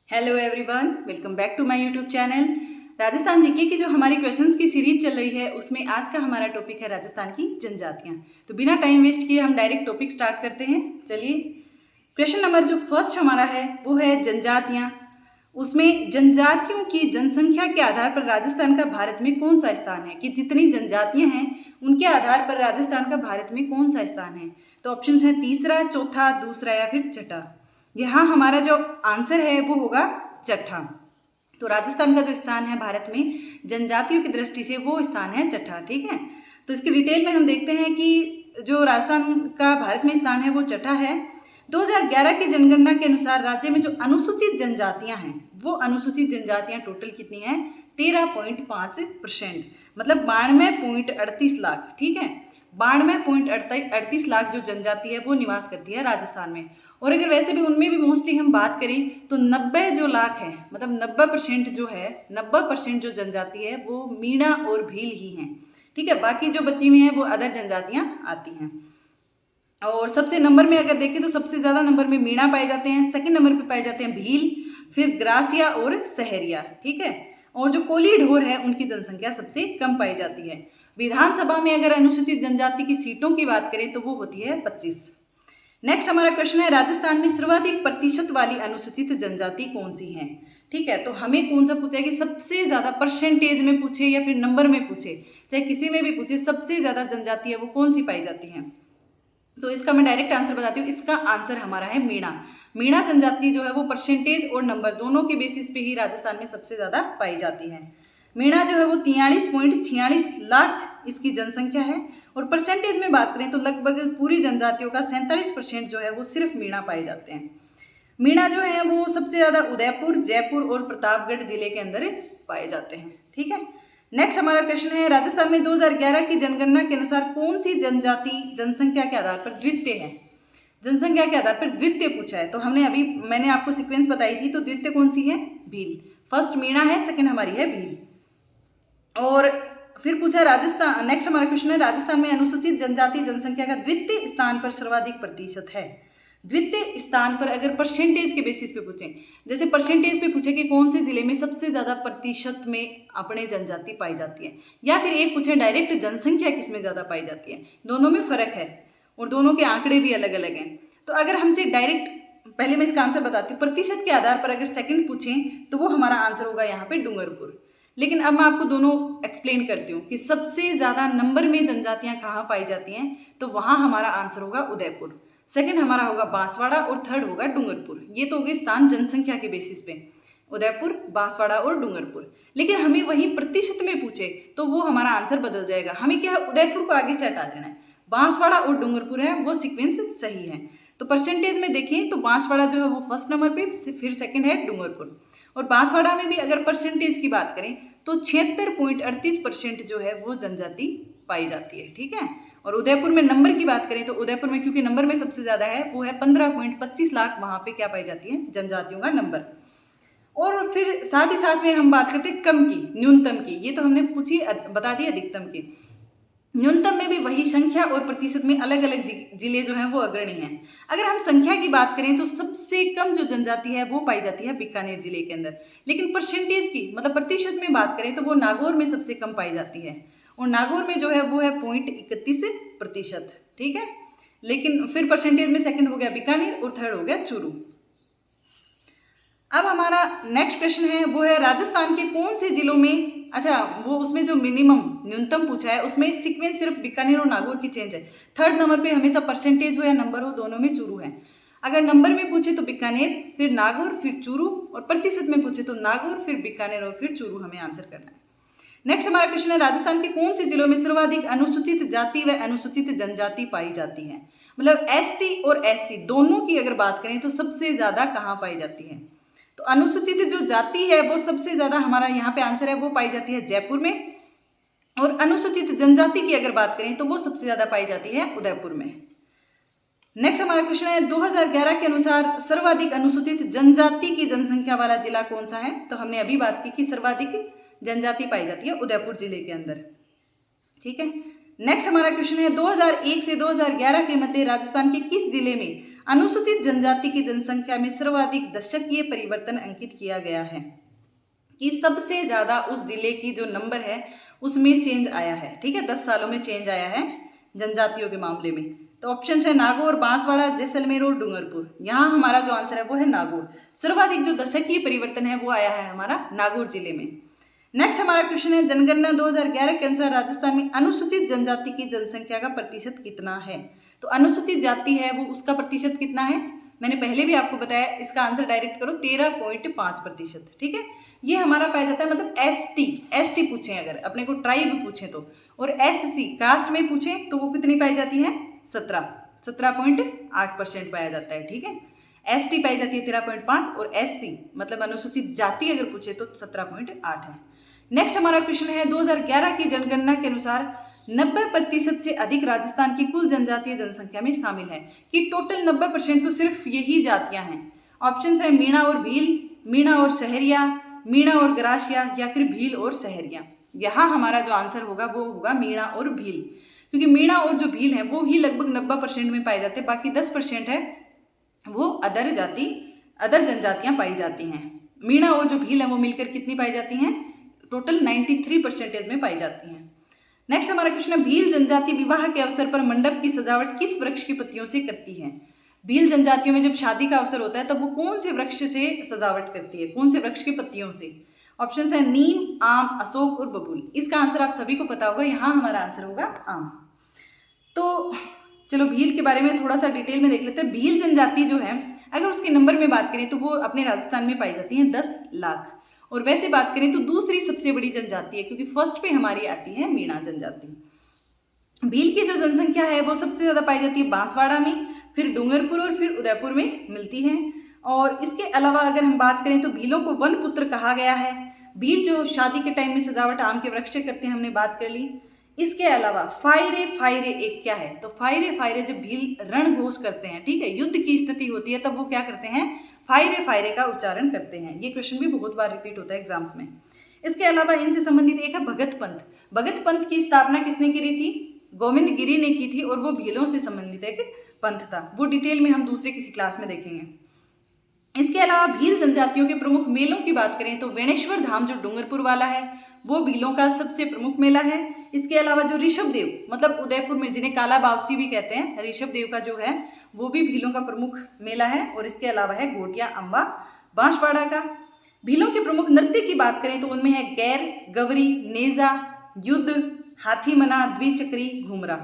Hello everyone, welcome back to my YouTube channel. Rajasthan GK की जो हमारी क्वेश्चंस की सीरीज चल रही है उसमें आज का हमारा टॉपिक है राजस्थान की जनजातियां। तो बिना टाइम वेस्ट किए हम डायरेक्ट टॉपिक स्टार्ट करते हैं। चलिए, क्वेश्चन नंबर जो फर्स्ट हमारा है वो है जनजातियां। उसमें जनजातियों की जनसंख्या के आधार पर राजस्थान का भारत में कौन सा स्थान है, कि जितनी जनजातियां हैं उनके आधार पर राजस्थान का भारत में कौन सा स्थान है। तो ऑप्शन है तीसरा, चौथा, दूसरा या फिर छठा। यहाँ हमारा जो आंसर है वो होगा छठा। तो राजस्थान का जो स्थान है भारत में जनजातियों की दृष्टि से वो स्थान है छठा। ठीक है, तो इसकी डिटेल में हम देखते हैं कि जो राजस्थान का भारत में स्थान है वो छठा है। 2011 की जनगणना के अनुसार राज्य में जो अनुसूचित जनजातियां हैं वो अनुसूचित जनजातियां टोटल कितनी हैं? 13.5%, मतलब 92.38 लाख। ठीक है, 92.38 लाख जो जनजाति है वो निवास करती है राजस्थान में। और अगर वैसे भी उनमें भी मोस्टली हम बात करें तो 90 जो लाख है, मतलब 90% जो है, 90% जो जनजाति है वो मीणा और भील ही हैं। ठीक है, बाकी जो बची हुई हैं वो अदर जनजातियां आती हैं। और सबसे नंबर में अगर देखें तो सबसे ज़्यादा नंबर में मीणा पाए जाते हैं, सेकंड नंबर पे पाए जाते हैं भील, फिर ग्रासिया और सहरिया। ठीक है, और जो कोली ढोर है उनकी जनसंख्या सबसे कम पाई जाती है। विधानसभा में अगर अनुसूचित जनजाति की सीटों की बात करें तो वो होती है 25। नेक्स्ट हमारा क्वेश्चन है राजस्थान में सर्वाधिक प्रतिशत वाली अनुसूचित जनजाति कौन सी है। ठीक है, तो हमें कौन सा पूछा है कि सबसे ज़्यादा परसेंटेज में पूछे या फिर नंबर में पूछे, चाहे किसी में भी पूछे, सबसे ज़्यादा जनजाति है वो कौन सी पाई जाती है। तो इसका मैं डायरेक्ट आंसर बताती हूँ। इसका आंसर हमारा है मीणा। मीणा जनजाति जो है वो परसेंटेज और नंबर दोनों के बेसिस पे ही राजस्थान में सबसे ज़्यादा पाई जाती है। मीणा जो है वो 43.46 लाख इसकी जनसंख्या है। और परसेंटेज में बात करें तो लगभग पूरी जनजातियों का 47% जो है वो सिर्फ मीणा पाए जाते हैं। मीणा जो है वो सबसे ज़्यादा उदयपुर, जयपुर और प्रतापगढ़ जिले के अंदर पाए जाते हैं। ठीक है, नेक्स्ट हमारा क्वेश्चन है राजस्थान में 2011 की जनगणना के अनुसार कौन सी जनजाति जनसंख्या के आधार पर द्वितीय है। जनसंख्या के आधार पर द्वितीय पूछा है, तो मैंने आपको सीक्वेंस बताई थी। तो द्वितीय कौन सी है? भील। फर्स्ट मीणा है, सेकंड हमारी है भील। और फिर पूछा राजस्थान, नेक्स्ट हमारा क्वेश्चन है राजस्थान में अनुसूचित जनजाति जनसंख्या का द्वितीय स्थान पर सर्वाधिक प्रतिशत है। द्वितीय स्थान पर अगर परसेंटेज के बेसिस पे पूछें, जैसे परसेंटेज पे पूछे कि कौन से जिले में सबसे ज़्यादा प्रतिशत में अपने जनजाति पाई जाती है, या फिर एक पूछे डायरेक्ट जनसंख्या किसमें ज़्यादा पाई जाती है, दोनों में फ़र्क है और दोनों के आंकड़े भी अलग अलग हैं। तो अगर हमसे डायरेक्ट, पहले मैं इसका आंसर बताती हूँ, प्रतिशत के आधार पर अगर सेकंड पूछें तो वो हमारा आंसर होगा यहाँ पे डूंगरपुर। लेकिन अब मैं आपको दोनों एक्सप्लेन करती हूँ कि सबसे ज़्यादा नंबर में जनजातियाँ कहाँ पाई जाती हैं। तो वहाँ हमारा आंसर होगा उदयपुर, सेकंड हमारा होगा बांसवाड़ा और थर्ड होगा डूंगरपुर। ये तो हो गए स्थान जनसंख्या के बेसिस पे, उदयपुर, बांसवाड़ा और डूंगरपुर। लेकिन हमें वही प्रतिशत में पूछे तो वो हमारा आंसर बदल जाएगा। हमें क्या है, उदयपुर को आगे से हटा देना है, बांसवाड़ा और डूंगरपुर है वो सीक्वेंस सही है। तो परसेंटेज में देखें तो बांसवाड़ा जो है वो फर्स्ट नंबर पे, फिर सेकंड है डूंगरपुर। और बांसवाड़ा में भी अगर परसेंटेज की बात करें तो 76.38% जो है वो जनजाति पाई जाती है। ठीक है, और उदयपुर में नंबर की बात करें तो उदयपुर में क्योंकि नंबर में सबसे ज़्यादा है वो है 15.25 लाख, वहाँ पे क्या पाई जाती है, जनजातियों का नंबर। और फिर साथ ही साथ में हम बात करते हैं कम की, न्यूनतम की। ये तो हमने पूछी, बता दी अधिकतम की। न्यूनतम में भी वही संख्या और प्रतिशत में अलग अलग जिले जो हैं वो अग्रणी हैं। अगर हम संख्या की बात करें तो सबसे कम जो जनजाति है वो पाई जाती है बीकानेर जिले के अंदर। लेकिन परसेंटेज की, मतलब प्रतिशत में बात करें तो वो नागौर में सबसे कम पाई जाती है, और नागौर में जो है वो है 0.31%। ठीक है, लेकिन फिर परसेंटेज में सेकंड हो गया बीकानेर और थर्ड हो गया चूरू। अब हमारा नेक्स्ट क्वेश्चन है वो है राजस्थान के कौन से जिलों में, अच्छा वो उसमें जो मिनिमम न्यूनतम पूछा है उसमें सीक्वेंस सिर्फ बीकानेर और नागौर की चेंज है। थर्ड नंबर पे हमेशा परसेंटेज हो या नंबर हो, दोनों में चूरू है। अगर नंबर में पूछे तो बीकानेर, फिर नागौर, फिर चूरू, और प्रतिशत में पूछे तो नागौर, फिर बीकानेर और फिर चूरू हमें आंसर करना है। नेक्स्ट हमारा क्वेश्चन है राजस्थान के कौन से जिलों में सर्वाधिक अनुसूचित जाति व अनुसूचित जनजाति पाई जाती है। मतलब एसटी और एससी दोनों की अगर बात करें तो सबसे ज़्यादा कहाँ पाई जाती है। तो अनुसूचित जो जाति है वो सबसे ज़्यादा हमारा यहाँ पे आंसर है वो पाई जाती है जयपुर में, और अनुसूचित जनजाति की अगर बात करें तो वो सबसे ज़्यादा पाई जाती है उदयपुर में। नेक्स्ट हमारा क्वेश्चन है 2011 के अनुसार सर्वाधिक अनुसूचित जनजाति की जनसंख्या वाला जिला कौन सा है। तो हमने अभी बात की कि सर्वाधिक जनजाति पाई जाती है उदयपुर जिले के अंदर। ठीक है, नेक्स्ट हमारा क्वेश्चन है 2001 से 2011 के मध्य राजस्थान के किस जिले में अनुसूचित जनजाति की जनसंख्या में सर्वाधिक दशकीय परिवर्तन अंकित किया गया है, कि सबसे ज़्यादा उस जिले की जो नंबर है उसमें चेंज आया है। ठीक है, 10 सालों में चेंज आया है जनजातियों के मामले में। तो ऑप्शन है नागौर, बांसवाड़ा, जैसलमेर और डूंगरपुर। यहाँ हमारा जो आंसर है वो है नागौर। सर्वाधिक जो दशकीय परिवर्तन है वो आया है हमारा नागौर जिले में। नेक्स्ट हमारा क्वेश्चन है, जनगणना 2011 के अनुसार राजस्थान में अनुसूचित जनजाति की जनसंख्या का प्रतिशत कितना है? तो अनुसूचित जाति है वो उसका प्रतिशत कितना है? मैंने पहले भी आपको बताया, इसका आंसर डायरेक्ट करो 13.5%। ठीक है, ये हमारा पाया जाता है, मतलब एसटी पूछें अगर अपने को ट्राइब पूछें तो, और एससी कास्ट में पूछें तो वो कितनी पाई जाती है? 17.8% पाया जाता है। ठीक है, एसटी पाई जाती है 13.5 और एससी मतलब अनुसूचित जाति अगर पूछे तो 17.8 है। नेक्स्ट हमारा क्वेश्चन है, 2011 की जनगणना के अनुसार 90% से अधिक राजस्थान की कुल जनजातीय जनसंख्या में शामिल है, कि टोटल 90% तो सिर्फ यही जातियां हैं। ऑप्शन है मीणा और भील, मीणा और सहरिया, मीणा और गरासिया, या फिर भील और सहरिया। यहाँ हमारा जो आंसर होगा वो होगा मीणा और भील, क्योंकि मीणा और जो भील है वो ही लगभग 90% में पाए जाते हैं, बाकी 10% है वो अदर जनजातियां पाई जाती हैं। मीणा और जो भील है वो मिलकर कितनी पाई जाती हैं? टोटल 93% में पाई जाती हैं। नेक्स्ट हमारा क्वेश्चन है, भील जनजाति विवाह के अवसर पर मंडप की सजावट किस वृक्ष की पत्तियों से करती है? भील जनजातियों में जब शादी का अवसर होता है तब वो कौन से वृक्ष से सजावट करती है? कौन से वृक्ष की पत्तियों से? ऑप्शन है नीम, आम, अशोक और बबूल। इसका आंसर आप सभी को पता होगा, यहाँ हमारा आंसर होगा आम। तो चलो भील के बारे में थोड़ा सा डिटेल में देख लेते हैं। भील जनजाति जो है अगर उसके नंबर में बात करें तो वो अपने राजस्थान में पाई जाती है 10 लाख, और वैसे बात करें तो दूसरी सबसे बड़ी जनजाति है, क्योंकि फर्स्ट पे हमारी आती है मीणा जनजाति। भील की जो जनसंख्या है वो सबसे ज़्यादा पाई जाती है बांसवाड़ा में, फिर डूंगरपुर और फिर उदयपुर में मिलती है। और इसके अलावा अगर हम बात करें तो भीलों को वन पुत्र कहा गया है। भील जो शादी के टाइम में सजावट आम के वृक्ष से करते हैं, हमने बात कर ली। इसके अलावा फायरे एक क्या है? तो फायरे जब भील रणघोष करते हैं, ठीक है, युद्ध की स्थिति होती है, तब वो क्या करते हैं? फायरे का उच्चारण करते हैं। ये क्वेश्चन भी बहुत बार रिपीट होता है एग्जाम्स में। इसके अलावा इनसे संबंधित एक है भगत पंथ। भगत पंथ की स्थापना किसने करी थी? गोविंद गिरी ने की थी, और वो भीलों से संबंधित एक पंथ था। वो डिटेल में हम दूसरे किसी क्लास में देखेंगे। इसके अलावा भील जनजातियों के प्रमुख मेलों की बात करें तो वेणेश्वर धाम जो डूंगरपुर वाला है वो भीलों का सबसे प्रमुख मेला है। इसके अलावा जो ऋषभ देव मतलब उदयपुर में जिन्हें काला बावसी भी कहते हैं, ऋषभ देव का जो है वो भी भीलों का प्रमुख मेला है। और इसके अलावा है गोटिया अम्बा बांसवाड़ा का। भीलों के प्रमुख नृत्य की बात करें तो उनमें है गैर, गवरी, नेजा, युद्ध, हाथी मना, द्विचक्री, घूमरा।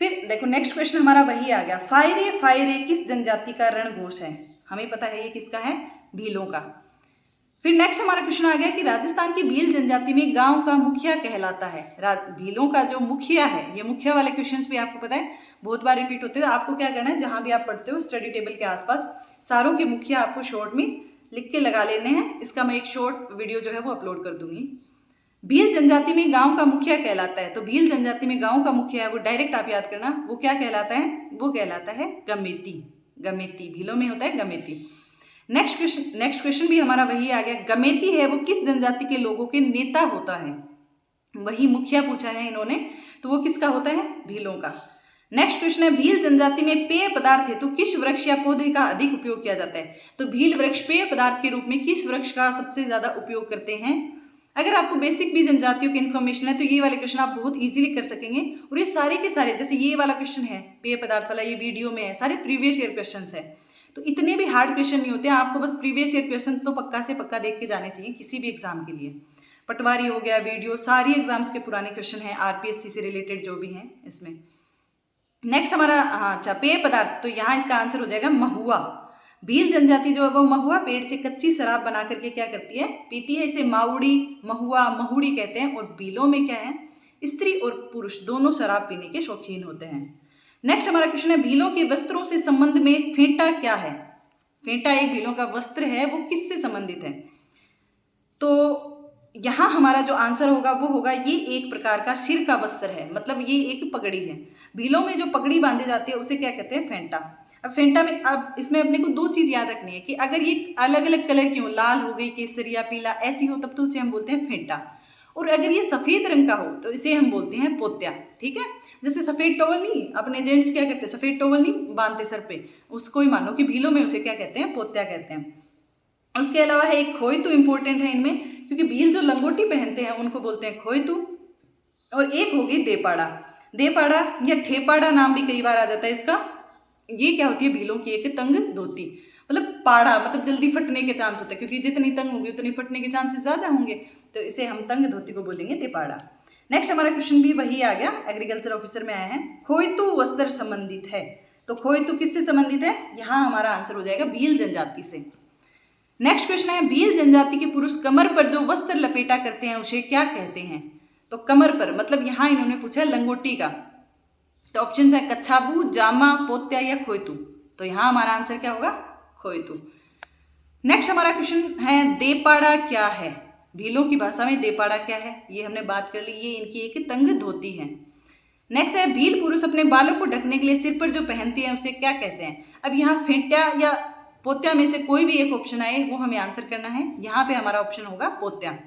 फिर देखो नेक्स्ट क्वेश्चन हमारा वही आ गया, फायरे किस जनजाति का रणघोष है? हमें पता है ये किसका है? भीलों का। फिर नेक्स्ट हमारा क्वेश्चन आ गया कि राजस्थान की भील जनजाति में गांव का मुखिया कहलाता है। भीलों का जो मुखिया है, ये मुखिया वाले क्वेश्चंस भी आपको पता है बहुत बार रिपीट होते हैं। आपको क्या करना है, जहां भी आप पढ़ते हो स्टडी टेबल के आसपास सारों के मुखिया आपको शॉर्ट में लिख के लगा लेने हैं। इसका मैं एक शॉर्ट वीडियो जो है वो अपलोड कर दूंगी। भील जनजाति में गांव का मुखिया कहलाता है, तो भील जनजाति में गांव का मुखिया है वो डायरेक्ट आप याद करना, वो क्या कहलाता है? वो कहलाता है गमेती। भीलों में होता है गमेती। नेक्स्ट क्वेश्चन भी हमारा वही आ गया, गमेती है वो किस जनजाति के लोगों के नेता होता है? वही मुखिया पूछा है इन्होंने, तो वो किसका होता है? भीलों का। नेक्स्ट क्वेश्चन है, भील जनजाति में पेय पदार्थ है तो किस वृक्ष या पौधे का अधिक उपयोग किया जाता है? तो भील वृक्ष पेय पदार्थ के रूप में किस वृक्ष का सबसे ज्यादा उपयोग करते हैं? अगर आपको बेसिक भी जनजातियों की इन्फॉर्मेशन है तो ये वाले क्वेश्चन आप बहुत इजीली कर सकेंगे। और ये सारे के सारे, जैसे ये वाला क्वेश्चन है पेय पदार्थ वाला, ये वीडियो में है, सारे प्रीवियस ईयर क्वेश्चन है, तो इतने भी हार्ड क्वेश्चन नहीं होते हैं। आपको बस प्रीवियस ईयर क्वेश्चन तो पक्का से पक्का देख के जाने चाहिए किसी भी एग्जाम के लिए। पटवारी हो गया, वीडियो, सारी एग्जाम्स के पुराने क्वेश्चन हैं, आरपीएससी से रिलेटेड जो भी हैं इसमें। नेक्स्ट हमारा अच्छा पेय पदार्थ, तो यहाँ इसका आंसर हो जाएगा महुआ। भील जनजाति जो है वो महुआ पेड़ से कच्ची शराब बना करके क्या करती है? पीती है। इसे माउड़ी, महुआ, महुड़ी कहते हैं। और भीलों में क्या है? स्त्री और पुरुष दोनों शराब पीने के शौकीन होते हैं। नेक्स्ट हमारा क्वेश्चन है, भीलों के वस्त्रों से संबंध में फेंटा क्या है? फेंटा एक भीलों का वस्त्र है, वो किससे संबंधित है? तो यहाँ हमारा जो आंसर होगा वो होगा ये एक प्रकार का सिर का वस्त्र है, मतलब ये एक पगड़ी है। भीलों में जो पगड़ी बांधी जाती है उसे क्या कहते हैं? फेंटा। अब फेंटा में अब इसमें अपने को दो चीज याद रखनी है कि अगर ये अलग अलग कलर की हो, लाल हो गई, केसरिया, पीला ऐसी हो, तब तो उसे हम बोलते हैं फेंटा। और अगर ये सफ़ेद रंग का हो तो इसे हम बोलते हैं पोत्या। ठीक है, जैसे सफ़ेद टॉवल नहीं, अपने जेंट्स क्या कहते हैं, सफ़ेद टॉवल नहीं बांधते सर पे, उसको ही मानो कि भीलों में उसे क्या कहते हैं, पोत्या कहते हैं। उसके अलावा है एक खोयतू इंपॉर्टेंट है इनमें, क्योंकि भील जो लंगोटी पहनते हैं उनको बोलते हैं खोयतू। और एक होगी देपाड़ा। देपाड़ा या ठेपाड़ा नाम भी कई बार आ जाता है इसका। ये क्या होती है, भीलों की एक तंग धोती। मतलब पाड़ा मतलब जल्दी फटने के चांस होते हैं, क्योंकि जितनी तंग होगी उतनी फटने के चांसेस ज़्यादा होंगे, तो इसे हम तंग धोती को बोलेंगे देपाड़ा। नेक्स्ट हमारा क्वेश्चन भी वही आ गया, एग्रीकल्चर ऑफिसर में आया है। खोयतू वस्त्र संबंधित है, तो खोयतू किससे संबंधित है, यहाँ हमारा आंसर हो जाएगा भील जनजाति से। नेक्स्ट क्वेश्चन है, भील जनजाति के पुरुष कमर पर जो वस्त्र लपेटा करते हैं उसे क्या कहते हैं। तो कमर पर मतलब यहाँ इन्होंने पूछा है लंगोटी का, तो ऑप्शन है कच्छाबू, जामा, पोत्या या खोयतू। तो यहाँ हमारा आंसर क्या होगा, खोयतू। नेक्स्ट हमारा क्वेश्चन है, देपाड़ा क्या है। भीलों की भाषा में देपाड़ा क्या है, ये हमने बात कर ली, ये इनकी एक तंग धोती है। नेक्स्ट है, भील पुरुष अपने बालों को ढकने के लिए सिर पर जो पहनते हैं उसे क्या कहते हैं। अब यहाँ फेंट्या या पोत्या में से कोई भी एक ऑप्शन आए वो हमें आंसर करना है, यहाँ पे हमारा ऑप्शन होगा पोत्या।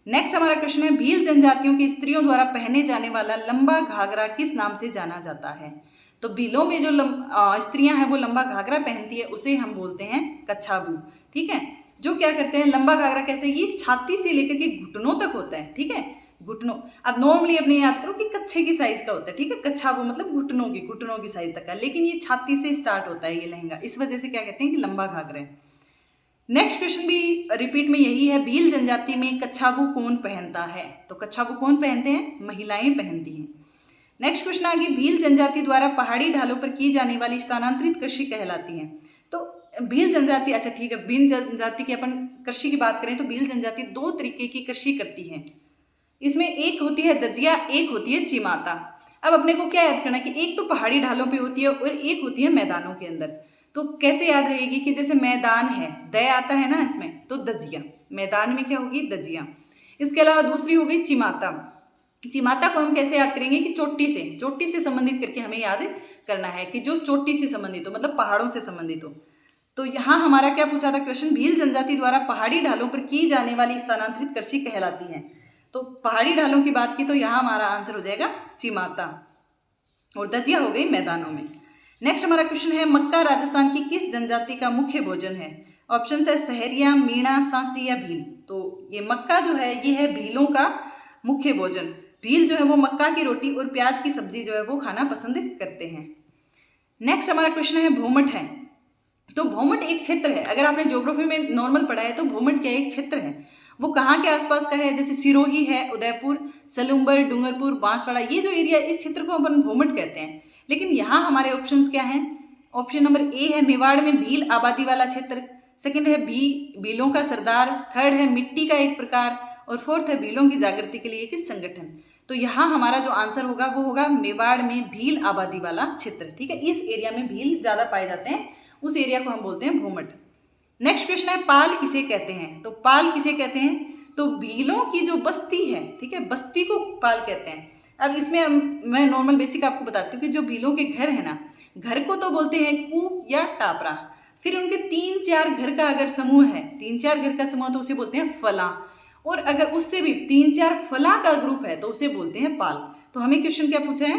नेक्स्ट हमारा क्वेश्चन है, भील जनजातियों की स्त्रियों द्वारा पहने जाने वाला लंबा घाघरा किस नाम से जाना जाता है। तो भीलों में जो स्त्रियां हैं वो लंबा घाघरा पहनती है, उसे हम बोलते हैं कच्छाबू। ठीक है, जो क्या करते हैं, लंबा घाघरा कैसे, ये छाती से लेकर के घुटनों तक होता है। ठीक है, घुटनों, अब नॉर्मली अपने याद करो कि कच्छे की साइज का होता है। ठीक है, कच्छाबू मतलब घुटनों की साइज तक का, लेकिन ये छाती से स्टार्ट होता है ये लहंगा, इस वजह से क्या कहते हैं कि लंबा घाघरा है। नेक्स्ट क्वेश्चन भी रिपीट में यही है, भील जनजाति में कच्छाबू कौन पहनता है। तो कच्छाबू कौन पहनते हैं, महिलाएं पहनती हैं। नेक्स्ट क्वेश्चन आगे, भील जनजाति द्वारा पहाड़ी ढालों पर की जाने वाली स्थानांतरित कृषि कहलाती है। तो भील जनजाति, अच्छा ठीक है, भील जनजाति की अपन कृषि की बात करें तो भील जनजाति दो तरीके की कृषि करती है। इसमें एक होती है दजिया, एक होती है चिमाता। अब अपने को क्या याद करना कि एक तो पहाड़ी ढालों पे होती है और एक होती है मैदानों के अंदर। तो कैसे याद रहेगी कि जैसे मैदान है, दय आता है ना इसमें, तो दजिया, मैदान में क्या होगी, दजिया। इसके अलावा दूसरी हो गई चिमाता। चिमाता को हम कैसे याद करेंगे कि चोटी से संबंधित करके हमें याद करना है कि जो चोटी से संबंधित हो, मतलब पहाड़ों से संबंधित हो। तो यहाँ हमारा क्या पूछा था क्वेश्चन, भील जनजाति द्वारा पहाड़ी ढालों पर की जाने वाली स्थानांतरित कृषि कहलाती है। तो पहाड़ी ढालों की बात की तो यहाँ हमारा आंसर हो जाएगा चिमाता, और दजिया हो गई मैदानों में। नेक्स्ट हमारा क्वेश्चन है, मक्का राजस्थान की किस जनजाति का मुख्य भोजन है। ऑप्शन है सहरिया, मीणा, सांसी या भील। तो ये मक्का जो है ये है भीलों का मुख्य भोजन। भील जो है वो मक्का की रोटी और प्याज की सब्जी जो है वो खाना पसंद करते हैं। नेक्स्ट हमारा क्वेश्चन है, भोमट है। तो भोमट एक क्षेत्र है, अगर आपने ज्योग्राफी में नॉर्मल पढ़ा है तो भोमट क्या एक क्षेत्र है, वो कहाँ के आसपास का है, जैसे सिरोही है, उदयपुर, सलूम्बर, डूंगरपुर, बांसवाड़ा, ये जो एरिया, इस क्षेत्र को अपन भोमट कहते हैं। लेकिन यहाँ हमारे ऑप्शंस क्या हैं, ऑप्शन नंबर ए है मेवाड़ में भील आबादी वाला क्षेत्र, सेकंड है भीलों का सरदार, थर्ड है मिट्टी का एक प्रकार, और फोर्थ है भीलों की जागृति के लिए एक संगठन। तो यहाँ हमारा जो आंसर होगा वो होगा मेवाड़ में भील आबादी वाला क्षेत्र। ठीक है, इस एरिया में भील ज़्यादा पाए जाते हैं, उस एरिया को हम बोलते हैं भोमट। नेक्स्ट क्वेश्चन है, पाल किसे कहते हैं। तो पाल किसे कहते हैं, तो भीलों की जो बस्ती है, ठीक है, बस्ती को पाल कहते हैं। अब इसमें मैं नॉर्मल बेसिक आपको बताती हूँ कि जो भीलों के घर है ना, घर को तो बोलते हैं कू या टापरा। फिर उनके 3-4 घर का अगर समूह है, 3-4 घर का समूह, तो उसे बोलते हैं फला। और अगर उससे भी 3-4 फला का ग्रुप है तो उसे बोलते हैं पाल। तो हमें क्वेश्चन क्या पूछा है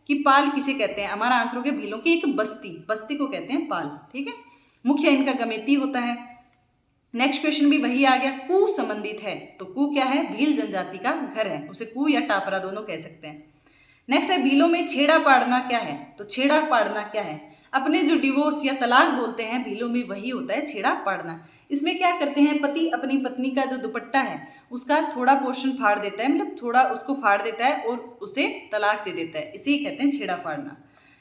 कि पाल किसे कहते हैं, हमारा आंसर हो गया भीलों की एक बस्ती को कहते हैं पाल। ठीक है, मुख्य इनका गमेती होता है। नेक्स्ट क्वेश्चन भी वही आ गया, कू संबंधित है। तो कू क्या है, भील जनजाति का घर है, उसे कू या टापरा दोनों कह सकते हैं। नेक्स्ट है, भीलों में छेड़ा पाड़ना क्या है। तो छेड़ा पाड़ना क्या है, अपने जो डिवोर्स या तलाक बोलते हैं भीलों में वही होता है छेड़ा पाड़ना। इसमें क्या करते हैं, पति अपनी पत्नी का जो दुपट्टा है उसका थोड़ा पोर्शन फाड़ देता है, मतलब थोड़ा उसको फाड़ देता है और उसे तलाक दे देता है, इसे ही कहते हैं छेड़ा फाड़ना।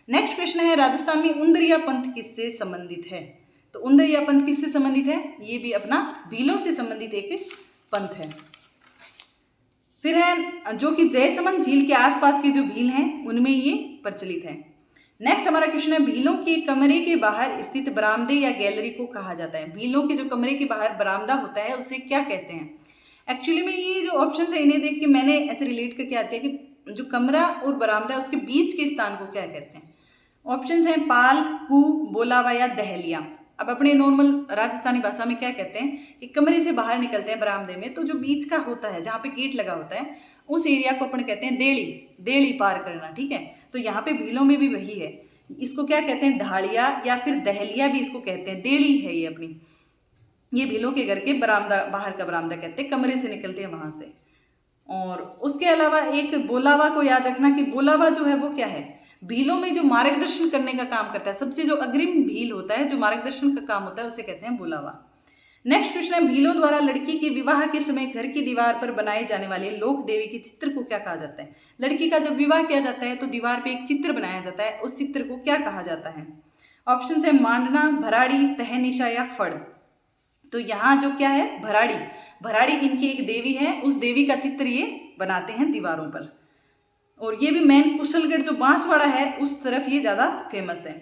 नेक्स्ट क्वेश्चन है, राजस्थान में उंदरिया पंथ किससे संबंधित है। तो उंदरिया पंथ किससे संबंधित है, ये भी अपना भीलों से संबंधित एक पंथ है। फिर है जो कि जयसमंद झील के आसपास के जो भील हैं उनमें ये प्रचलित है। नेक्स्ट हमारा क्वेश्चन है, भीलों के कमरे के बाहर स्थित बरामदे या गैलरी को कहा जाता है। भीलों के जो कमरे के बाहर बरामदा होता है उसे क्या कहते हैं। एक्चुअली में ये जो ऑप्शन है इन्हें देख के मैंने ऐसे रिलेट करके याद किया कि जो कमरा और बरामदा है उसके बीच के स्थान को क्या कहते हैं। ऑप्शन हैं पाल, कू, बोलावा या दहलिया। अब अपने नॉर्मल राजस्थानी भाषा में क्या कहते हैं कि कमरे से बाहर निकलते हैं बरामदे में, तो जो बीच का होता है जहाँ पे गेट लगा होता है उस एरिया को अपन कहते हैं देड़ी, देड़ी पार करना, ठीक है। तो यहाँ पे भीलों में भी वही है, इसको क्या कहते हैं ढाड़िया या फिर दहलिया भी इसको कहते हैं, देड़ी है ये अपनी। ये भीलों के घर के बरामदा, बाहर का बरामदा कहते हैं, कमरे से निकलते हैं वहां से। और उसके अलावा एक बोलावा को याद रखना कि बोलावा जो है वो क्या है, भीलों में जो मार्गदर्शन करने का काम करता है, सबसे जो अग्रिम भील होता है, जो मार्गदर्शन का काम होता है, उसे कहते हैं बोलावा। नेक्स्ट क्वेश्चन है, भीलों द्वारा लड़की के विवाह के समय घर की दीवार पर बनाए जाने वाले लोक देवी के चित्र को क्या कहा जाता है। लड़की का जब विवाह किया जाता है तो दीवार पे एक चित्र बनाया जाता है, उस चित्र को क्या कहा जाता है। ऑप्शन है मांडना, भराड़ी, तहनिशा या फड़। तो यहाँ जो क्या है, भराड़ी, भराड़ी इनकी एक देवी है, उस देवी का चित्र ये बनाते हैं दीवारों पर। और ये भी मेन कुशलगढ़ जो बांसवाड़ा है उस तरफ ये ज़्यादा फेमस है।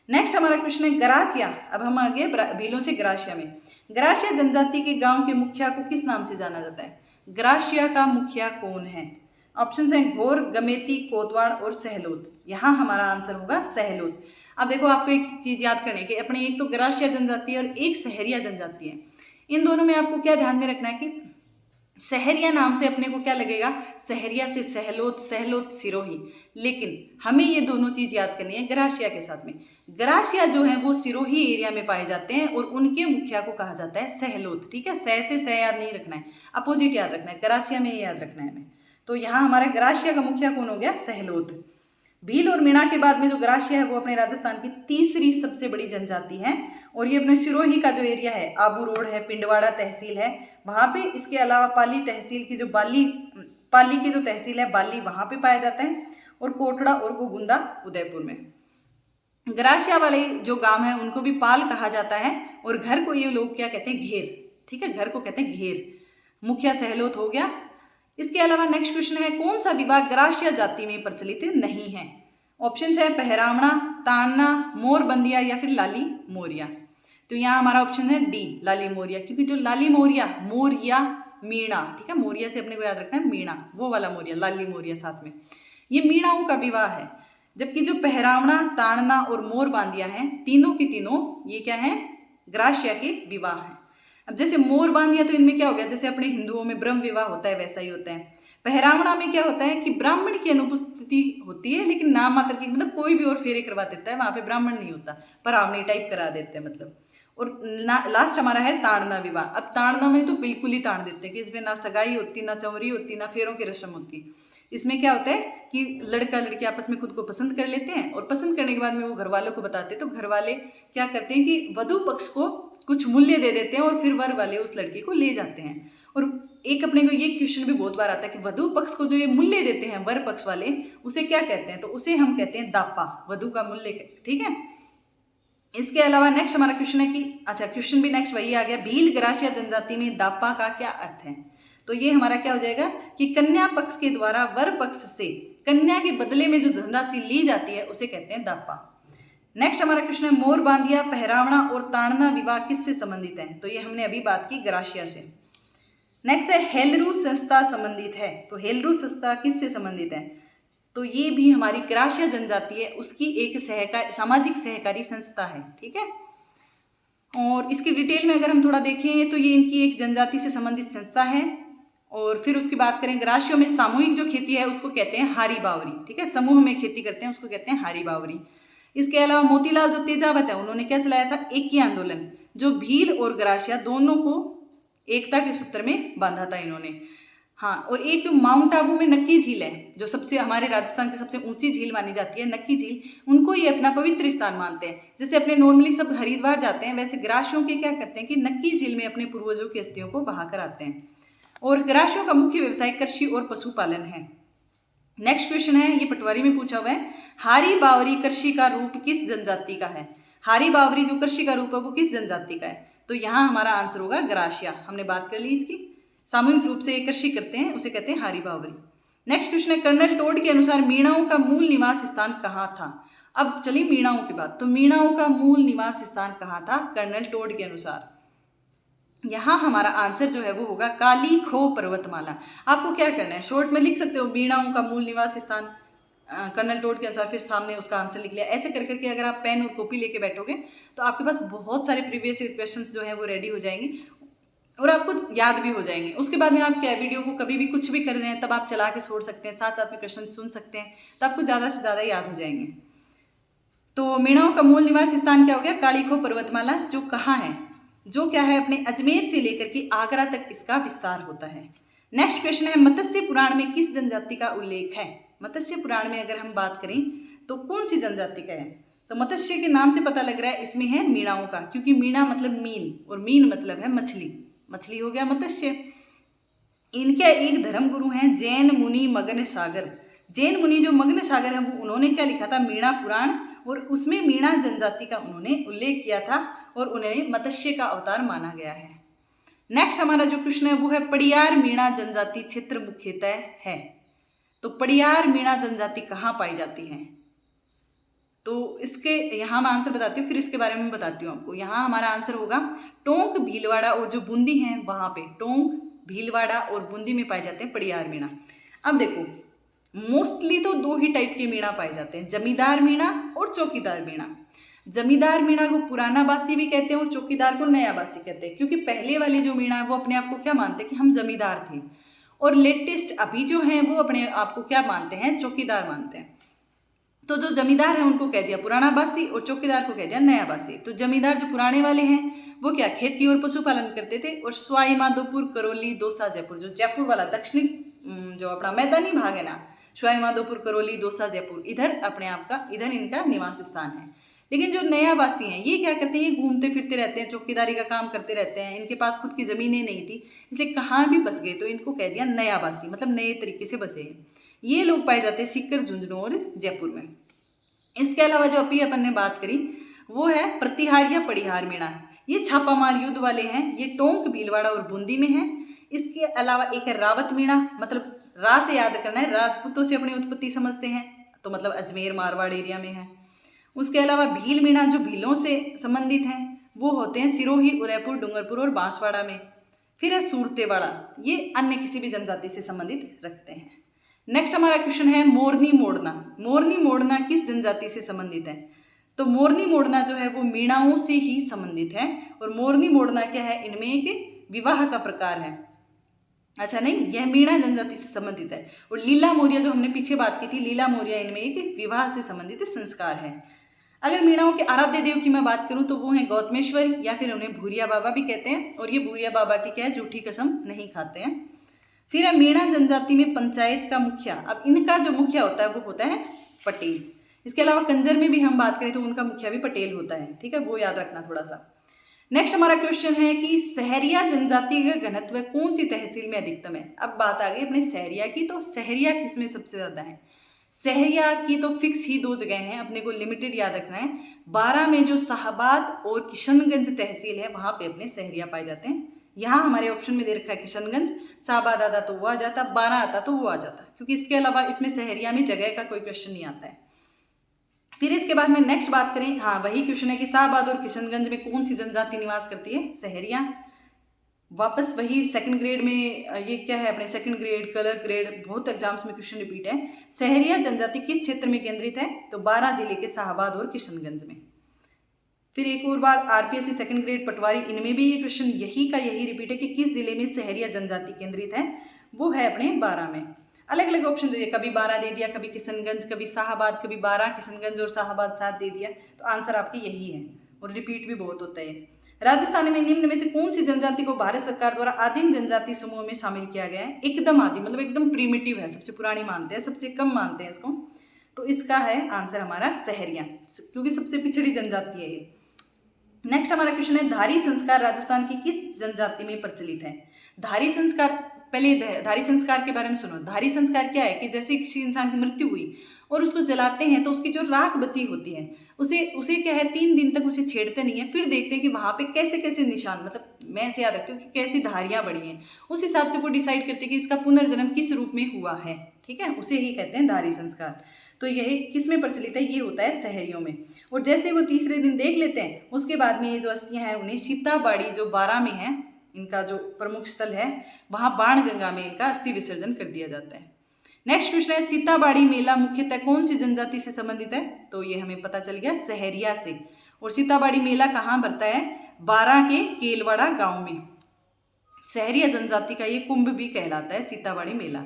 नेक्स्ट हमारा क्वेश्चन है गरासिया। अब हम आगे भीलों से गरासिया में, गरासिया जनजाति के गांव के मुखिया को किस नाम से जाना जाता है। गरासिया का मुखिया कौन है। ऑप्शन है घोर, गमेती, कोतवाड़ और सहलोत। यहाँ हमारा आंसर होगा सहलोत। अब देखो आपको एक चीज़ याद करने की, अपने एक तो गरासिया जनजाति है और एक सहरिया जनजाति है। इन दोनों में आपको क्या ध्यान में रखना है कि सहरिया नाम से अपने को क्या लगेगा, सहरिया से सहलोत, सहलोत सिरोही, लेकिन हमें ये दोनों चीज़ याद करनी है गरासिया के साथ में। गरासिया जो है वो सिरोही एरिया में पाए जाते हैं और उनके मुखिया को कहा जाता है सहलोत, ठीक है। सह से सह याद नहीं रखना है, अपोजिट याद रखना है, गरासिया में ये याद रखना है हमें। तो यहाँ हमारे गरासिया का मुखिया कौन हो गया, सहलोत। भील और मीणा के बाद में जो गरासिया है वो अपने राजस्थान की तीसरी सबसे बड़ी जनजाति है और ये अपने सिरोही का जो एरिया है, आबू रोड है, पिंडवाड़ा तहसील है वहाँ पे, इसके अलावा पाली तहसील की जो पाली की जो तहसील है बाली, वहाँ पे पाया जाता है, और कोटड़ा और गोगुंदा उदयपुर में। गरासिया वाले जो गांव है उनको भी पाल कहा जाता है और घर को ये लोग क्या कहते हैं, घेर, ठीक है, घर को कहते हैं घेर। मुखिया सहलोत हो गया। इसके अलावा नेक्स्ट क्वेश्चन है, कौन सा विवाह गरासिया जाति में प्रचलित नहीं है। ऑप्शन है पहरावना, ताड़ना, मोरबंदिया या फिर लाली मोरिया। तो यहाँ हमारा ऑप्शन है डी, लाली मोरिया, क्योंकि जो लाली मोरिया, मोरिया मीणा, ठीक है, मोरिया से अपने को याद रखना है मीणा, वो वाला मोरिया, लाली मोरिया साथ में, ये मीणाओं का विवाह है। जबकि जो पहरावना, ताड़ना और मोर बांदिया हैं, तीनों की तीनों ये क्या है, गरासिया के विवाह हैं। अब जैसे मोर बांधिया तो इनमें क्या हो गया, जैसे अपने हिंदुओं में ब्रह्म विवाह होता है वैसा ही होता है। पहरावना में क्या होता है कि ब्राह्मण की अनुपस्थिति होती है, लेकिन नाम मात्र की, मतलब कोई भी और फेरे करवा देता है, वहाँ पे ब्राह्मण नहीं होता, परावनी टाइप करा देते हैं मतलब। और लास्ट हमारा है ताड़ना विवाह। अब ताड़ना में तो बिल्कुल ही ताड़ देते हैं कि इसमें ना सगाई होती, ना चौरी होती, ना फेरों की रस्म होती। इसमें क्या होता है कि लड़का लड़की आपस में खुद को पसंद कर लेते हैं और पसंद करने के बाद में वो घर वालों को बताते हैं, तो घर वाले क्या करते हैं कि वधू पक्ष को कुछ मूल्य दे देते हैं और फिर वर वाले उस लड़की को ले जाते हैं। और एक अपने को ये क्वेश्चन भी बहुत बार आता है कि वधू पक्ष को जो ये मूल्य देते हैं वर पक्ष वाले, उसे क्या कहते हैं, तो उसे हम कहते हैं दापा, वधू का मूल्य, ठीक है। इसके अलावा नेक्स्ट हमारा क्वेश्चन है कि, अच्छा क्वेश्चन भी नेक्स्ट वही आ गया, भील गरासिया जनजाति में दापा का क्या अर्थ है। तो ये हमारा क्या हो जाएगा कि कन्या पक्ष के द्वारा वर पक्ष से कन्या के बदले में जो धनराशि ली जाती है उसे कहते हैं दापा। नेक्स्ट हमारा क्वेश्चन है, मोर बांधिया, पहरावना और ताड़ना विवाह किससे संबंधित है। तो ये हमने अभी बात की गरासिया से। नेक्स्ट है हेलरू संस्था संबंधित है। तो हेलरू संस्था किससे संबंधित है, तो ये भी हमारी गरासिया जनजाति है, उसकी एक सामाजिक सहकारी संस्था है, ठीक है। और इसकी डिटेल में अगर हम थोड़ा देखें तो ये इनकी एक जनजाति से संबंधित संस्था है। और फिर उसकी बात करें, गरासियों में सामूहिक जो खेती है उसको कहते हैं हारी बावरी, ठीक है, समूह में खेती करते हैं उसको कहते हैं हारी बावरी। इसके अलावा मोतीलाल जो तेजावत है उन्होंने क्या चलाया था, एकी आंदोलन, जो भील और गरासिया दोनों को एकता के सूत्र में बांधा था इन्होंने। हाँ, और एक जो माउंट आबू में नक्की झील है, जो सबसे हमारे राजस्थान की सबसे ऊंची झील मानी जाती है नक्की झील, उनको ये अपना पवित्र स्थान मानते हैं। जैसे अपने नॉर्मली सब हरिद्वार जाते हैं, वैसे गरासियों के क्या करते हैं कि नक्की झील में अपने पूर्वजों की अस्थियों को बहा कर आते हैं। और गरासियों का मुख्य व्यवसाय कृषि और पशुपालन है। नेक्स्ट क्वेश्चन है, ये पटवारी में पूछा हुआ है, हारी बावरी कृषि का रूप किस जनजाति का है। हारी बावरी जो कृषि का रूप है वो किस जनजाति का है, तो यहाँ हमारा आंसर होगा गरासिया। हमने बात कर ली इसकी, सामूहिक रूप से कृषि करते हैं उसे कहते हैं हारी बावरी। नेक्स्ट क्वेश्चन है, कर्नल टोड के अनुसार मीणाओं का मूल निवास स्थान कहाँ था। अब चलिए मीणाओं की बात, तो मीणाओं का मूल निवास स्थान कहाँ था कर्नल टोड के अनुसार। यहाँ हमारा आंसर जो है वो होगा काली खो पर्वतमाला। आपको क्या करना है, शॉर्ट में लिख सकते हो मीणाओं का मूल निवास स्थान कर्नल टोड के अनुसार फिर सामने उसका आंसर लिख लिया। ऐसे कर करके अगर आप पेन और कॉपी लेके बैठोगे तो आपके पास बहुत सारे प्रीवियस क्वेश्चंस जो है वो रेडी हो जाएंगे और आपको याद भी हो जाएंगे। उसके बाद में आप क्या वीडियो को कभी भी कुछ भी कर रहे हैं तब आप चला के छोड़ सकते हैं, साथ साथ में क्वेश्चन सुन सकते हैं, तो आपको ज़्यादा से ज़्यादा याद हो जाएंगे। तो मीणाओं का मूल निवास स्थान क्या हो गया? कालीखो पर्वतमाला, जो कहाँ है? जो क्या है, अपने अजमेर से लेकर के आगरा तक इसका विस्तार होता है। नेक्स्ट क्वेश्चन है, मत्स्य पुराण में किस जनजाति का उल्लेख है? मत्स्य पुराण में अगर हम बात करें तो कौन सी जनजाति का है? तो मत्स्य के नाम से पता लग रहा है इसमें है मीणाओं का, क्योंकि मीणा मतलब मीन और मीन मतलब है मछली, मछली हो गया मत्स्य। इनके एक धर्म गुरु हैं जैन मुनि मगन सागर। जैन मुनि जो मगन सागर है वो उन्होंने क्या लिखा था? मीणा पुराण, और उसमें मीणा जनजाति का उन्होंने उल्लेख किया था और उन्हें मत्स्य का अवतार माना गया है। नेक्स्ट हमारा जो क्वेश्चन है वो है, पड़ियार मीणा जनजाति क्षेत्र मुख्यतः है। तो पड़ियार मीणा जनजाति कहाँ पाई जाती है? तो इसके यहाँ मैं आंसर बताती हूँ, फिर इसके बारे में बताती हूँ आपको। यहाँ हमारा आंसर होगा टोंक, भीलवाड़ा और जो बूंदी हैं वहाँ पे, टोंक, भीलवाड़ा और बूंदी में पाए जाते हैं पड़ियार मीणा। अब देखो, मोस्टली तो दो ही टाइप के मीणा पाए जाते हैं, जमींदार मीणा और चौकीदार मीणा। जमींदार मीणा को पुराना बासी भी कहते हैं और चौकीदार को नया बासी कहते हैं, क्योंकि पहले वाले जो मीणा है वो अपने आप को क्या मानते हैं कि हम जमींदार थे, और लेटेस्ट अभी जो हैं वो अपने आप को क्या मानते हैं? चौकीदार मानते हैं। तो जो जमींदार है उनको कह दिया पुराना बासी और चौकीदार को कह दिया नया बासी। तो जमींदार जो पुराने वाले हैं वो क्या खेती और पशुपालन करते थे, और सवाई माधोपुर, करौली, दौसा, जयपुर, जो जयपुर वाला दक्षिणी जो अपना मैदानी भाग है ना, सवाई माधोपुर, करौली, दौसा, जयपुर, इधर अपने आप का इधर इनका निवास स्थान है। लेकिन जो नया बासी हैं ये क्या करते हैं? ये घूमते फिरते रहते हैं, चौकीदारी का काम करते रहते हैं, इनके पास खुद की ज़मीनें नहीं थी, इसलिए कहाँ भी बस गए तो इनको कह दिया नया बासी, मतलब नए तरीके से बसे हैं। ये लोग पाए जाते हैं सीकर, झुंझुनू और जयपुर में। इसके अलावा जो अभी अपन ने बात करी वो है प्रतिहार या पड़िहार मीणा। ये छापामार युद्ध वाले हैं, ये टोंक, भीलवाड़ा और बूंदी में है। इसके अलावा एक है रावत मीणा, मतलब रा से याद करना है, राजपूतों से अपनी उत्पत्ति समझते हैं, तो मतलब अजमेर मारवाड़ एरिया में है। उसके अलावा भील मीणा जो भीलों से संबंधित हैं वो होते हैं सिरोही, उदयपुर, डूंगरपुर और बांसवाड़ा में। फिर है सूरतेवाड़ा, ये अन्य किसी भी जनजाति से संबंधित रखते हैं। नेक्स्ट हमारा क्वेश्चन है मोरनी मोड़ना। मोरनी मोड़ना किस जनजाति से संबंधित है? तो मोरनी मोड़ना जो है वो मीणाओं से ही संबंधित है, और मोरनी मोड़ना क्या है? इनमें एक विवाह का प्रकार है। अच्छा नहीं, यह मीणा जनजाति से संबंधित है। और लीला मोरिया जो हमने पीछे बात की थी, लीला मोरिया इनमें एक विवाह से संबंधित संस्कार है। अगर मीणाओं के आराध्य देव की मैं बात करूं तो वो हैं गौतमेश्वर, या फिर उन्हें भूरिया बाबा भी कहते हैं, और ये भूरिया बाबा की क्या है? झूठी कसम नहीं खाते हैं। फिर है मीणा जनजाति में पंचायत का मुखिया। अब इनका जो मुखिया होता है वो होता है पटेल। इसके अलावा कंजर में भी हम बात करें तो उनका मुखिया भी पटेल होता है, ठीक है, वो याद रखना थोड़ा सा। नेक्स्ट हमारा क्वेश्चन है कि सहरिया जनजाति का घनत्व कौन सी तहसील में अधिकतम है? अब बात आ गई अपने सहरिया की, तो सहरिया किसमें सबसे ज़्यादा है? सहरिया की तो फिक्स ही दो जगह हैं, अपने को लिमिटेड याद रखना है। 12 में जो शाहबाद और किशनगंज तहसील है वहाँ पे अपने सहरिया पाए जाते हैं। यहाँ हमारे ऑप्शन में दे रखा है किशनगंज, शाहबाद आता तो वो आ जाता, 12 आता तो वो आ जाता, क्योंकि इसके अलावा इसमें सहरिया में जगह का कोई क्वेश्चन नहीं आता है। फिर इसके बाद में नेक्स्ट बात करें, हाँ वही क्वेश्चन है कि शाहबाद और किशनगंज में कौन सी जनजाति निवास करती है? सहरिया। वापस वही सेकंड ग्रेड में, ये क्या है अपने सेकंड ग्रेड, कलर ग्रेड, बहुत एग्जाम्स में क्वेश्चन रिपीट है। सहरिया जनजाति किस क्षेत्र में केंद्रित है? तो 12 जिले के शाहबाद और किशनगंज में। फिर एक और बार आरपीएससी सेकंड ग्रेड पटवारी, इनमें भी ये क्वेश्चन यही का यही रिपीट है कि किस जिले में सहरिया जनजाति केंद्रित है? वो है अपने 12 में। अलग अलग ऑप्शन दे दिया, कभी 12 दे दिया, कभी किशनगंज, कभी शाहबाद, कभी 12 किशनगंज और शाहबाद 7 दे दिया, तो आंसर आपके यही है, और रिपीट भी बहुत होता है। राजस्थान में निम्न में से कौन सी जनजाति को भारत सरकार द्वारा आदिम जनजाति समूह में शामिल किया गया है? एकदम आदिम, मतलब एकदम प्रीमिटिव है, सबसे पुरानी मानते हैं, सबसे कम मानते हैं इसको, तो इसका है आंसर हमारा सहरिया, क्योंकि सबसे पिछड़ी जनजाति है ये। नेक्स्ट हमारा क्वेश्चन है धारी संस्कार राजस्थान की किस जनजाति में प्रचलित है? धारी संस्कार, पहले धारी संस्कार के बारे में सुनो। धारी संस्कार क्या है कि जैसे किसी इंसान की मृत्यु हुई और उसको जलाते हैं तो उसकी जो राख बची होती है उसे क्या है 3 दिन तक उसे छेड़ते नहीं है, फिर देखते हैं कि वहाँ पे कैसे कैसे निशान, मतलब मैं ऐसे याद रखती हूँ कि कैसी धारियाँ बढ़ी हैं, उस हिसाब से वो डिसाइड करते हैं कि इसका पुनर्जन्म किस रूप में हुआ है, ठीक है, उसे ही कहते हैं धारी संस्कार। तो यही किस में प्रचलित है? ये होता है सहरियों में। और जैसे वो तीसरे दिन देख लेते हैं उसके बाद में ये जो अस्थियाँ हैं उन्हें सीताबाड़ी जो 12 में है, इनका जो प्रमुख स्थल है, वहाँ बाणगंगा में इनका अस्थि विसर्जन कर दिया जाता है। नेक्स्ट क्वेश्चन है सीताबाड़ी मेला मुख्यतः कौन सी जनजाति से संबंधित है? तो ये हमें पता चल गया, सहरिया से। और सीताबाड़ी मेला कहाँ भरता है? बारा के केलवाड़ा गांव में। सहरिया जनजाति का ये कुंभ भी कहलाता है सीताबाड़ी मेला।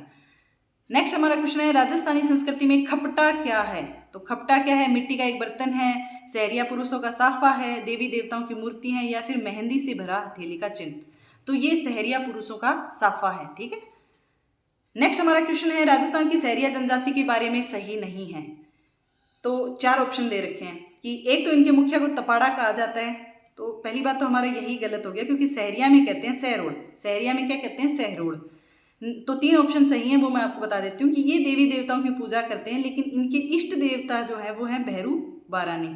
नेक्स्ट हमारा क्वेश्चन है राजस्थानी संस्कृति में खपटा क्या है? तो खपटा क्या है? मिट्टी का एक बर्तन है, सहरिया पुरुषों का साफा है, देवी देवताओं की मूर्ति है, या फिर मेहंदी से भरा हथेली का चिन्ह। तो ये सहरिया पुरुषों का साफा है। ठीक है। नेक्स्ट हमारा क्वेश्चन है राजस्थान की सहरिया जनजाति के बारे में सही नहीं है। तो 4 ऑप्शन दे रखे हैं कि एक तो इनके मुखिया को तपाड़ा कहा जाता है। तो पहली बात तो हमारा यही गलत हो गया, क्योंकि सहरिया में कहते हैं सहरोड़, सहरिया में क्या कहते हैं? सहरोड़। तो 3 ऑप्शन सही हैं, वो मैं आपको बता देती हूँ कि ये देवी देवताओं की पूजा करते हैं, लेकिन इनके इष्ट देवता जो है वो है भैरू बारानी।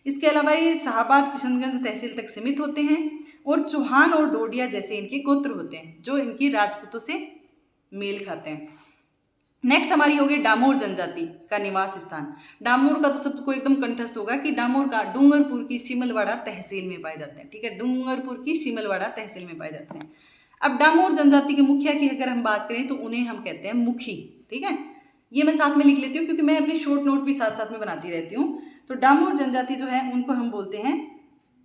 इसके अलावा ये शाहबाद किशनगंज तहसील तक सीमित होते हैं, और चौहान और डोडिया जैसे इनके गोत्र होते हैं जो इनकी राजपूतों से मेल खाते हैं। नेक्स्ट हमारी होगी डामोर जनजाति का निवास स्थान। डामोर का तो सबको एकदम कंठस्थ होगा कि डामोर का डूंगरपुर की शिमलवाड़ा तहसील में पाए जाते हैं। ठीक है, डूंगरपुर की शिमलवाड़ा तहसील में पाए जाते हैं। अब डामोर जनजाति के मुखिया की अगर हम बात करें तो उन्हें हम कहते हैं मुखी। ठीक है, ये मैं साथ में लिख लेती हूँ क्योंकि मैं अपने शॉर्ट नोट भी साथ साथ में बनाती रहती हूँ। तो डामोर जनजाति जो है उनको हम बोलते हैं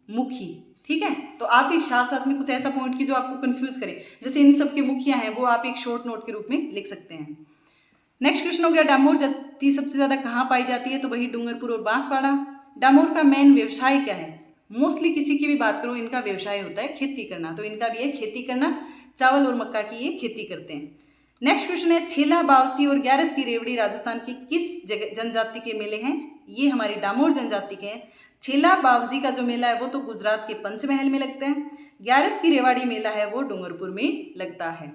मुखी। ठीक है, तो आप भी साथ साथ में कुछ ऐसा पॉइंट की जो आपको कंफ्यूज करे, जैसे इन सब के मुखिया हैं वो आप एक शॉर्ट नोट के रूप में लिख सकते हैं। नेक्स्ट क्वेश्चन हो गया डामोर जाति सबसे ज़्यादा कहाँ पाई जाती है? तो वही डूंगरपुर और बांसवाड़ा। डामोर का मेन व्यवसाय क्या है? मोस्टली किसी की भी बात करो इनका व्यवसाय होता है खेती करना, तो इनका भी है खेती करना, चावल और मक्का की ये खेती करते हैं। नेक्स्ट क्वेश्चन है छेला बावसी और ग्यारस की रेवड़ी राजस्थान की किस जनजाति के मेले हैं? ये हमारी डामोर जनजाति के हैं। छेला बावजी का जो मेला है वो तो गुजरात के पंचमहल में लगता है। ग्यारस की रेवाड़ी मेला है वो डूंगरपुर में लगता है।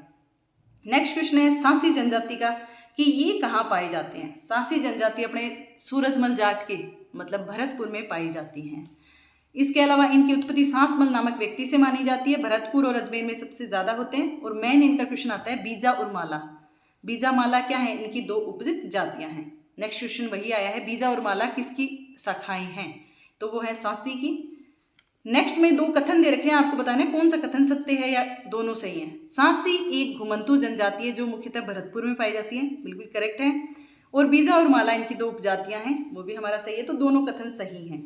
नेक्स्ट क्वेश्चन है सांसी जनजाति का कि ये कहाँ पाए जाते हैं? सांसी जनजाति अपने सूरजमल जाट के मतलब भरतपुर में पाई जाती हैं। इसके अलावा इनकी उत्पत्ति सांसमल नामक व्यक्ति से मानी जाती है। भरतपुर और अजमेर में सबसे ज़्यादा होते हैं। और मेन इनका क्वेश्चन आता है बीजा और माला। बीजा माला क्या है? इनकी 2 उपजातियां हैं। नेक्स्ट क्वेश्चन वही आया है, बीजा और माला किसकी शाखाएं हैं? तो वो है सांसी की। नेक्स्ट में 2 कथन दे रखे हैं, आपको बताना है कौन सा कथन सत्य है या दोनों सही है। सांसी एक घुमंतु जनजाति है जो मुख्यतः भरतपुर में पाई जाती है, बिल्कुल करेक्ट है। और बीजा और माला इनकी 2 उपजातियां हैं, वो भी हमारा सही है, तो दोनों कथन सही हैं।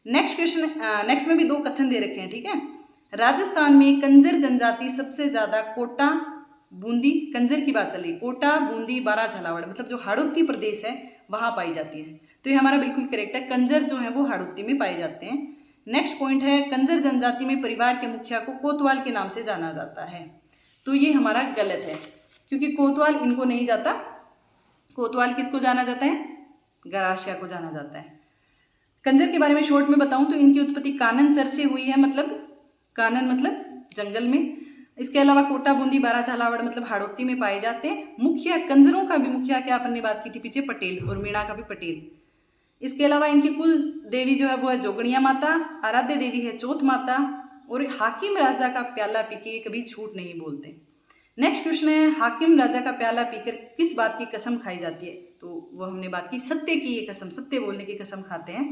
नेक्स्ट क्वेश्चन, नेक्स्ट में भी 2 कथन दे रखे हैं। ठीक है, राजस्थान में कंजर जनजाति सबसे ज्यादा कोटा बूंदी, कंजर की बात चली, कोटा बूंदी बारा झालावाड़ मतलब जो हाड़ौती प्रदेश है वहां पाई जाती है, तो ये हमारा बिल्कुल करेक्ट है। कंजर जो है वो हाड़ौती में पाए जाते हैं। नेक्स्ट पॉइंट है कंजर जनजाति में परिवार के मुखिया को कोतवाल के नाम से जाना जाता है, तो ये हमारा गलत है क्योंकि कोतवाल इनको नहीं जाता। कोतवाल किसको जाना जाता है? गरासिया को जाना जाता है। कंजर के बारे में शॉर्ट में बताऊं तो इनकी उत्पत्ति कानन चर से हुई है, मतलब कानन मतलब जंगल में। इसके अलावा कोटा बूंदी बारा झालावाड़ मतलब हाड़ौती में पाए जाते हैं। मुखिया कंजरों का भी मुखिया क्या अपन ने बात की थी पीछे, पटेल, और मीणा का भी पटेल। इसके अलावा इनकी कुल देवी जो है वो है जोगणिया माता, आराध्य देवी है चौथ माता, और हाकिम राजा का प्याला पी के कभी झूठ नहीं बोलते। नेक्स्ट क्वेश्चन है हाकिम राजा का प्याला पीकर किस बात की कसम खाई जाती है? तो वो हमने बात की सत्य की, ये कसम सत्य बोलने की कसम खाते हैं।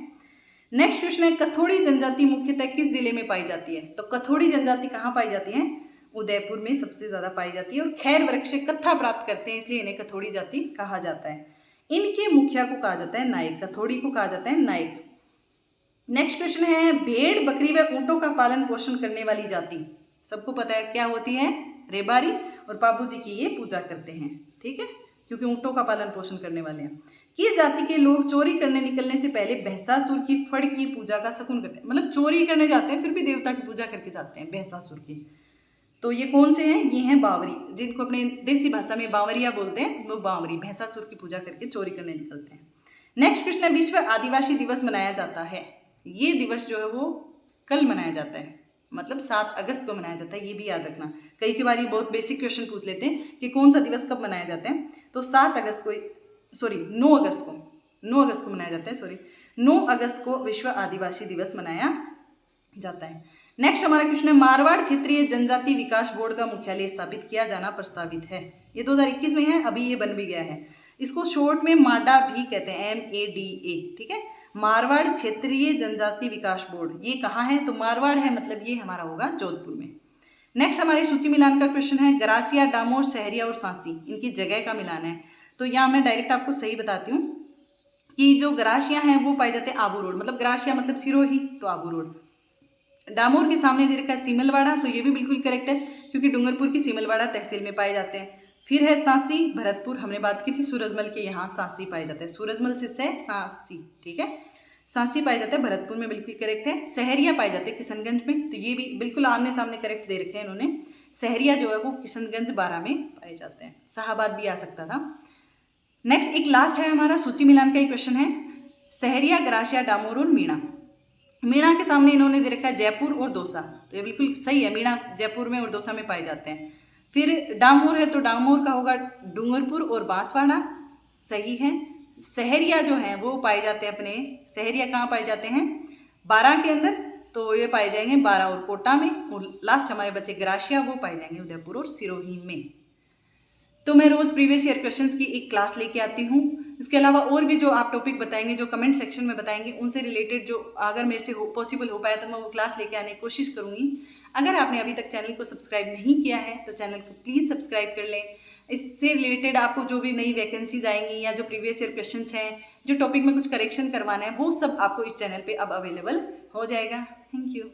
नेक्स्ट क्वेश्चन है कथोड़ी जनजाति मुख्यतः किस जिले में पाई जाती है? तो कथोड़ी जनजाति कहाँ पाई जाती है? उदयपुर में सबसे ज्यादा पाई जाती है। और खैर वृक्ष से कत्था प्राप्त करते हैं इसलिए इन्हें कथोड़ी जाति कहा जाता है। इनके मुखिया को कहा जाता है नायक, कथोड़ी को कहा जाता है नायक। नेक्स्ट क्वेश्चन है भेड़ बकरी व ऊंटों का पालन पोषण करने वाली जाति, सबको पता है क्या होती है? रेबारी, और बाबू जी की ये पूजा करते हैं। ठीक है, क्योंकि ऊंटों का पालन पोषण करने वाले हैं। किस जाति के लोग चोरी करने निकलने से पहले भैंसासुर की फड़ की पूजा का शगुन करते हैं? मतलब चोरी करने जाते हैं फिर भी देवता की पूजा करके जाते हैं भैंसासुर की। तो ये कौन से हैं? ये हैं बावरी, जिनको अपने देसी भाषा में बावरिया बोलते हैं, वो बावरी भैंसासुर की पूजा करके चोरी करने निकलते हैं। नेक्स्ट क्वेश्चन है विश्व आदिवासी दिवस मनाया जाता है। ये दिवस जो है वो कल मनाया जाता है, मतलब 7 अगस्त को मनाया जाता है, ये भी याद रखना। कई बार ये बहुत बेसिक क्वेश्चन पूछ लेते हैं कि कौन सा दिवस कब मनाया जाता है। तो 9 अगस्त को मनाया जाता है। 9 अगस्त को विश्व आदिवासी दिवस मनाया जाता है। नेक्स्ट हमारा क्वेश्चन है मारवाड़ क्षेत्रीय जनजाति विकास बोर्ड का मुख्यालय स्थापित किया जाना प्रस्तावित है। ये 2021 में है, अभी ये बन भी गया है। इसको शॉर्ट में माडा भी कहते हैं, MADA। ठीक है, मारवाड़ क्षेत्रीय जनजाति विकास बोर्ड, ये कहाँ है? तो मारवाड़ है, मतलब ये हमारा होगा जोधपुर में। नेक्स्ट हमारी सूची मिलान का क्वेश्चन है गरासिया, डामोर, सहरिया और सांसी, इनकी जगह का मिलान है। तो यहाँ मैं डायरेक्ट आपको सही बताती हूँ कि जो ग्रासिया हैं वो पाए जाते हैं आबू रोड, मतलब ग्रासिया मतलब सिरोही, तो आबू रोड। डामोर के सामने दे रखा है सीमलवाड़ा, तो ये भी बिल्कुल करेक्ट है क्योंकि डूंगरपुर की सीमलवाड़ा तहसील में पाए जाते हैं। फिर है सांसी भरतपुर, हमने बात की थी सूरजमल के, यहाँ सांसी पाए जाते हैं, सूरजमल से सांसी, ठीक है। सांसी पाए जाते हैं भरतपुर में, बिल्कुल करेक्ट है। सहरिया पाए जाते हैं किशनगंज में, तो ये भी बिल्कुल आमने सामने करेक्ट दे रखे हैं इन्होंने। सहरिया जो है वो किशनगंज 12 में पाए जाते हैं। शाहाबाद भी आ सकता था। नेक्स्ट एक लास्ट है हमारा सूची मिलान का ही क्वेश्चन है, सहरिया, ग्रासिया, डामोर और मीणा। मीणा के सामने इन्होंने दे रखा है जयपुर और दौसा, तो ये बिल्कुल सही है, मीणा जयपुर में और दौसा में पाए जाते हैं। फिर डामोर है तो डामोर का होगा डूंगरपुर और बांसवाड़ा, सही है। सहरिया जो है वो पाए जाते हैं अपने, सहरिया कहाँ पाए जाते हैं, 12 के अंदर, तो ये पाए जाएंगे 12 और कोटा में। और लास्ट हमारे बच्चे ग्रासिया, वो पाए जाएंगे उदयपुर और सिरोही में। तो मैं रोज़ प्रीवियस ईयर क्वेश्चंस की एक क्लास लेके आती हूँ। इसके अलावा और भी जो आप टॉपिक बताएंगे, जो कमेंट सेक्शन में बताएंगे, उनसे रिलेटेड जो अगर मेरे से पॉसिबल हो पाया तो मैं वो क्लास लेके आने की कोशिश करूँगी। अगर आपने अभी तक चैनल को सब्सक्राइब नहीं किया है तो चैनल को प्लीज़ सब्सक्राइब कर लें। इससे रिलेटेड आपको जो भी नई वैकेंसीज आएंगी या जो प्रीवियस ईयर क्वेश्चंस हैं, जो टॉपिक में कुछ करेक्शन करवाना है, वो सब आपको इस चैनल पे अब अवेलेबल हो जाएगा। Thank you.